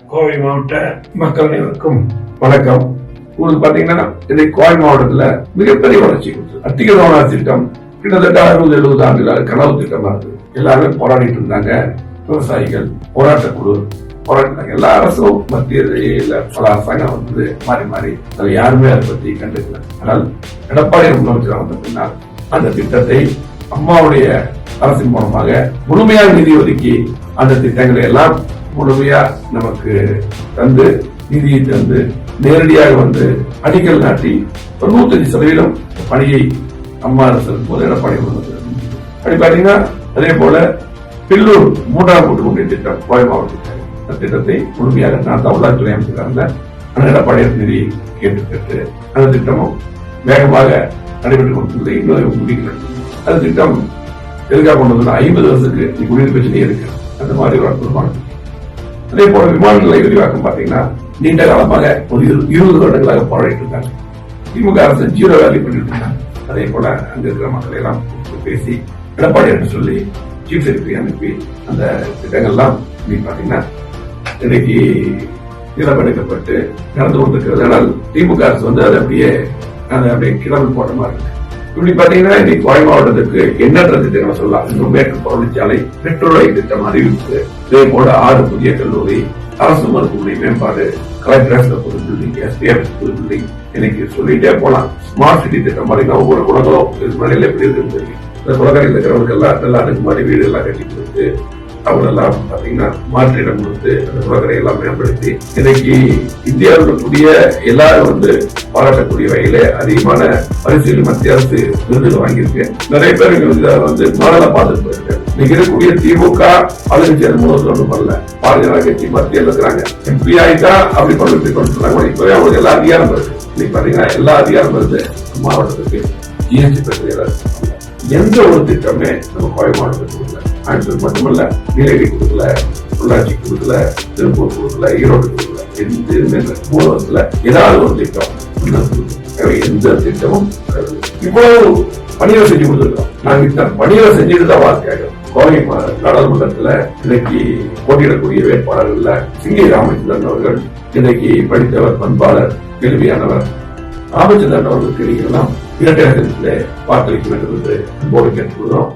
கோவை மாவட்ட மக்கள் அனைவருக்கும் வணக்கம். உங்களுக்கு பாத்தீங்கன்னா இன்னைக்கு கோவை மாவட்டத்துல மிகப்பெரிய வளர்ச்சி அத்திகமான திட்டம் கிட்டத்தட்ட 60-70 ஆண்டுகள் கனவு திட்டமா இருக்கு. எல்லாருமே போராடிட்டு இருந்தாங்க. விவசாயிகள் போராட்டக்குழு போராடினாங்க. எல்லா அரசும் மத்தியில பல அரசாங்கம் வந்து மாறி மாறி அதில் யாருமே அதை பத்தி கண்டுக்கல. ஆனால் எடப்பாடி முதலமைச்சர் வந்த பின்னால் அந்த திட்டத்தை அம்மாவுடைய அரசின் மூலமாக முழுமையாக நிதி ஒதுக்கி அந்த திட்டங்களை எல்லாம் முழுமையா நமக்கு தந்து நிதியை தந்து நேரடியாக வந்து அடிக்கல் நாட்டி 95% பணியை அம்மா அரசு போது எடப்பாடி அப்படி பாத்தீங்கன்னா அதே போல பில்லூர் 3ஆம் கூட்டுக்குடி திட்டம் கோவை மாவட்ட திட்டத்தை முழுமையாக நான் உள்ளாட்சித்துறை அமைச்சர் எடப்பாடி நிதி கேட்டு அந்த திட்டமும் வேகமாக நடைபெற்றுக் கொண்டிருந்தது. இன்னும் முடிக்கிறது. அந்த திட்டம் எதுக்காக கொண்டு வந்து 50 வருஷத்துக்கு குடிநீர் பிரச்சனையே இருக்கு. அந்த மாதிரி ஒரு அற்புதமான அதே போல விமான நிலைய விரிவாக்கம் பாத்தீங்கன்னா நீண்ட காலமாக ஒரு 20 வருடங்களாக போராடிட்டு இருக்காங்க. திமுக அரசு 0 வேல்யூ பண்ணிட்டு இருக்காங்க. அதே போல அங்க இருக்கிற மக்களை எல்லாம் பேசி எடப்பாடி என்று சொல்லி சீஃப் செக்ரட்டரி அனுப்பி அந்த திட்டங்கள்லாம் பாத்தீங்கன்னா இன்னைக்கு நிலப்படுத்தப்பட்டு நடந்து கொண்டிருக்கிறது. ஆனால் திமுக அரசு வந்து அதை அப்படியே கிளம்பி போட்ட மாதிரி இருக்கு. இப்படி பாத்தீங்கன்னா இன்னைக்கு கோவை மாவட்டத்துக்கு எண்ணற்ற திட்டங்களை சொல்லலாம். இன்னும் மேற்கு பழனிச்சாலை பெட்ரோலை திட்டம் அறிவிப்பு, இதே போல 6 புதிய கல்லூரி, அரசு மருத்துவமனை மேம்பாடு, கலெக்டர் புது பில்டிங், எஸ்பிஎஃப் புது பில்டிங், இன்னைக்கு சொல்லிட்டே போலாம். ஸ்மார்ட் சிட்டி திட்டம் பாத்தீங்கன்னா ஒவ்வொரு குளங்களும் மலையில எப்படி இருக்கு. இந்த குளக்கரையில் இருக்கிறவங்களுக்கு எல்லாம் நல்லா அடுக்குமாடி வீடு எல்லாம் கட்டி கொடுத்து அவங்க எல்லாம் பாத்தீங்கன்னா மாற்றிடம் கொடுத்து அந்த குளக்கரை எல்லாம் மேம்படுத்தி இன்னைக்கு இந்தியாவில் இருக்கக்கூடிய எல்லாரும் வந்து பாராட்டக்கூடிய வகையில அதிகமான பரிசுகள் மத்திய அரசு விருதுகள் வாங்கியிருக்கு. நிறைய பேர் வந்து மாடலா பார்த்துட்டு போயிருக்காங்க. இன்னைக்கு இருக்கக்கூடிய திமுக ஆளுங்கட்சி ஒன்றும் பண்ணல. பாரதிய கட்சி மத்தியில் இருக்கிறாங்க. எம்பி ஆயிட்டா அப்படி பண்ணிட்டு கொண்டு இப்பவே அவங்களுக்கு எல்லா அதிகாரம் இருக்கு. இன்னைக்கு பாத்தீங்கன்னா எல்லா அதிகாரம் இருந்து மாவட்டத்துக்கு ஜிஎஸ்டி பிரச்சனை எந்த ஒரு திட்டமே நம்ம கோவை மாவட்டத்துக்கு ஆட்கள் மட்டுமல்ல, நீலகிரி கொடுக்கல, பொள்ளாச்சி கொடுக்கல, திருப்பூர் கொடுக்கல, ஈரோடு கொடுக்கல. எந்த 3 வருஷத்துல ஏதாவது ஒரு திட்டம் எந்த திட்டமும் இவ்வளவு பணிகளை செஞ்சு கொடுத்துருக்கோம். நாங்க இந்த பணிகளை செஞ்சுட்டு தான் வாழ்க்கையாக கோவை நாடாளுமன்றத்துல இன்னைக்கு போட்டியிடக்கூடிய வேட்பாளர்கள் சிங்கை ராமச்சந்திரன் அவர்கள் இன்னைக்கு படித்தவர், பண்பாளர், கேள்வியானவர் ராமச்சந்திரன் அவர்களுக்கு நீங்கள்லாம் இரட்டை வாக்களிக்க வேண்டும் என்று போடு கேட்டுக்கொள்கிறோம்.